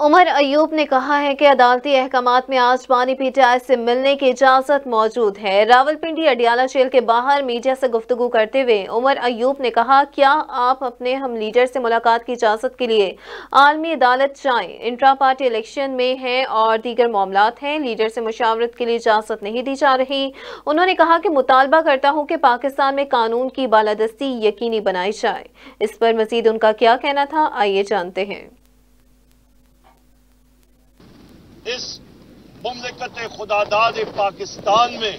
उमर अयूब ने कहा है कि अदालती अहकामात में आज पानी पीटीआई से मिलने की इजाज़त मौजूद है। रावलपिंडी अडियाला जेल के बाहर मीडिया से गुफ्तगू करते हुए उमर अयूब ने कहा, क्या आप अपने हम लीडर से मुलाकात की इजाज़त के लिए आलमी अदालत जाएं? इंट्रा पार्टी इलेक्शन में है और दीगर मामलात हैं, लीडर से मुशावरत के लिए इजाज़त नहीं दी जा रही। उन्होंने कहा कि मुतालबा करता हूँ कि पाकिस्तान में कानून की बालादस्ती यकीनी बनाई जाए। इस पर मजीद उनका क्या कहना था, आइए जानते हैं। इस मुमलिकत खुदादाद पाकिस्तान में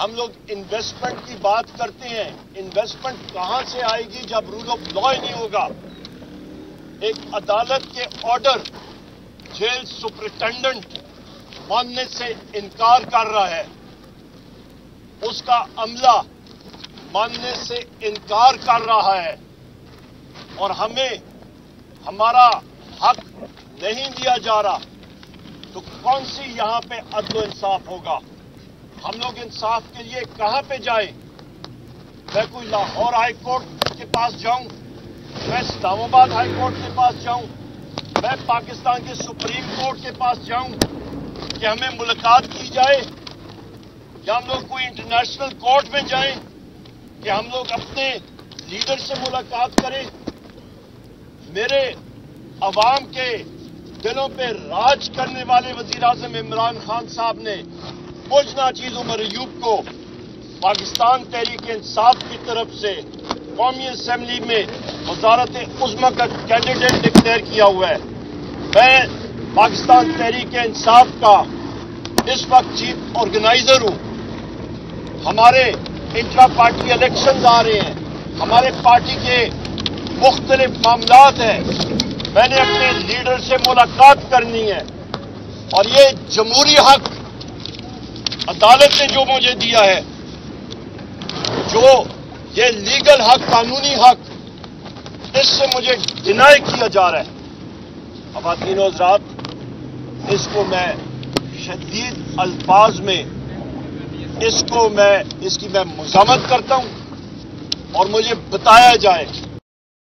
हम लोग इन्वेस्टमेंट की बात करते हैं। इन्वेस्टमेंट कहां से आएगी जब रूल ऑफ लॉ ही नहीं होगा। एक अदालत के ऑर्डर जेल सुपरिटेंडेंट मानने से इनकार कर रहा है, उसका अमला मानने से इनकार कर रहा है और हमें हमारा हक नहीं दिया जा रहा, तो कौन सी यहां पे अदल इंसाफ होगा? हम लोग इंसाफ के लिए कहां पे जाएं? मैं कोई लाहौर हाई कोर्ट के पास जाऊं, मैं इस्लामाबाद हाई कोर्ट के पास जाऊं, मैं पाकिस्तान के सुप्रीम कोर्ट के पास जाऊं कि हमें मुलाकात की जाए, या हम लोग कोई इंटरनेशनल कोर्ट में जाएं कि हम लोग अपने लीडर से मुलाकात करें? मेरे अवाम के दिलों पे राज करने वाले वज़ीर-ए-आज़म इमरान खान साहब ने कुछ नाचीज उमर अयूब को पाकिस्तान तहरीक इंसाफ की तरफ से कौमी असम्बली में वज़ारत उज़्मा का कैंडिडेट डिक्लेयर किया हुआ है। मैं पाकिस्तान तहरीक इंसाफ का इस वक्त चीफ ऑर्गेनाइजर हूं। हमारे इंट्रा पार्टी इलेक्शन आ रहे हैं, हमारे पार्टी के मुख्तलिफ मामलात हैं। मैंने अपने लीडर से मुलाकात करनी है और ये जमहूरी हक अदालत ने जो मुझे दिया है, जो ये लीगल हक, कानूनी हक, इससे मुझे डिनाई किया जा रहा है। ख़वातीन और हज़रात, इसको मैं शदीद अल्फाज में इसकी मैं मज़ामत करता हूं और मुझे बताया जाए